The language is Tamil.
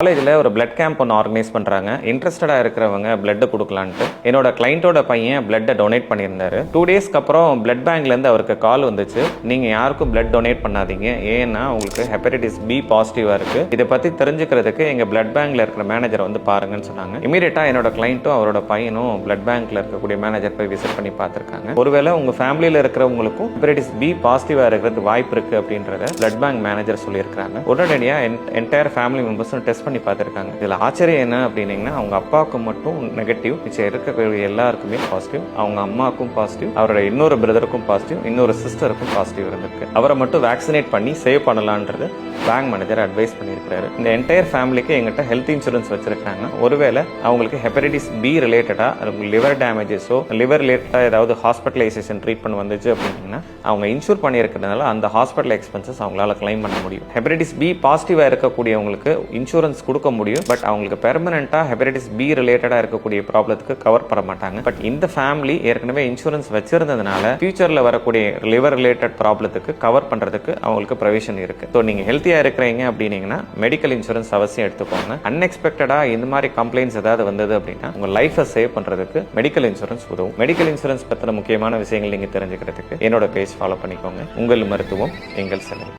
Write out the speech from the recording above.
காலேஜில் ஒரு பிளட் கேம்ப் ஒன்று ஆர்கனைஸ் பண்ணுறாங்க. இன்ட்ரெஸ்டடாக இருக்கிறவங்க பிளட் கொடுக்கலான்ட்டு என்னோட கிளைண்ட்டோட பையன் பிளட்டை டொனேட் பண்ணியிருந்தாரு. 2 டேஸ்க்கு அப்புறம் பிளட் பேங்க்லேருந்து அவருக்கு கால் வந்துச்சு, நீங்கள் யாருக்கும் பிளட் டொனேட் பண்ணாதீங்க, ஏன்னா உங்களுக்கு ஹெப்படைட்டிஸ் பி பாசிட்டிவாக இருக்குது, இதை பற்றி தெரிஞ்சுக்கிறதுக்கு எங்கள் பிளட் பேங்க்ல இருக்கிற மேனேஜரை வந்து பாருங்கன்னு சொன்னாங்க. இமீடியட்டாக என்னோட கிளைண்ட்டும் அவரோட பையனும் பிளட் பேங்க்ல இருக்கக்கூடிய மேனேஜர் போய் விசிட் பண்ணி பார்த்துருக்காங்க. ஒருவேளை உங்கள் ஃபேமிலியில் இருக்கிறவங்களுக்கும் ஹெப்படைட்டிஸ் பி பாசிட்டிவாக இருக்கிறது வாய்ப்பு இருக்குது அப்படின்றத பிளட் பேங்க் மேனேஜர் சொல்லியிருக்காங்க. உடனடியாக என்டையர் ஃபேமிலி மெம்பர்ஸும் டெஸ்ட் பண்ணி பார்த்துருக்காங்க. இதில் ஆச்சரியம் என்ன அப்படின்னீங்கன்னா, அவங்க அப்பாவுக்கு மட்டும் நெகட்டிவ், மிச்சம் இருக்கக்கூடிய எல்லாருக்குமே பாசிட்டிவ், அவங்க அம்மாவுக்கும் பாசிட்டிவ், அவரோட இன்னொரு பிரதருக்கும் பாசிட்டிவ், இன்னொரு சிஸ்டருக்கும் பாசிட்டிவ் இருந்திருக்கு. அவரை மட்டும் வேக்சினேட் பண்ணி சேவ் பண்ணலான்றது பேங்க் மேனேஜர் அட்வைஸ் பண்ணியிருக்காரு. இந்த என்டையர் ஃபேமிலிக்கு எங்கிட்ட ஹெல்த் இன்சூரன்ஸ் வச்சிருக்காங்க. ஒருவேளை அவங்களுக்கு ஹெப்படைட்டிஸ் பி ரிலேட்டடாக லிவர் டேமேஜஸோ லிவர் ரிலேட்டடாக ஏதாவது ஹாஸ்பிட்டலைசேஷன் ட்ரீட்மெண்ட் வந்துச்சு அப்படின்னா அவங்க இன்சூர் பண்ணியிருக்கிறதுனால அந்த ஹாஸ்பிட்டல் எக்ஸ்பென்சஸ் அவங்களால கிளைம் பண்ண முடியும். ஹெப்படைட்டிஸ் பி பாசிட்டிவாக இருக்கக்கூடியவங்களுக்கு இன்சூரன்ஸ் கொடுக்க முடியும், பட் அவங்களுக்கு பெர்மனண்டா ஹெப்படைட்டிஸ் பி ரிலேட்டடா இருக்கக்கூடிய ப்ராப்ளத்துக்கு கவர் பண்ண மாட்டாங்க. பட் இந்த ஃபேமிலி ஏற்கனவே இன்சூரன்ஸ் வச்சிருந்ததுனால ஃபியூச்சர்ல வரக்கூடிய லிவர் ரிலேட்டட் ப்ராப்ளத்துக்கு கவர் பண்றதுக்கு அவங்களுக்கு ப்ரொவிஷன் இருக்கு. ஸோ நீங்க ஹெல்த்தியா இருக்கிறீங்க அப்படின்னீங்கன்னா மெடிக்கல் இன்சூரன்ஸ் அவசியம் எடுத்துக்கோங்க. அன்எக்ஸ்பெக்டடா இந்த மாதிரி கம்ப்ளைண்ட்ஸ் ஏதாவது வந்தது அப்படின்னா உங்க லைஃபை சேவ் பண்றதுக்கு மெடிக்கல் இன்சூரன்ஸ் உதவும். மெடிக்கல் இன்சூரன்ஸ் பத்தின முக்கியமான விஷயங்கள் நீங்க தெரிஞ்சுக்கிறதுக்கு என்னோட பேஜ் ஃபாலோ பண்ணிக்கோங்க. உங்கள் மருத்துவம் எங்கள் செலவு.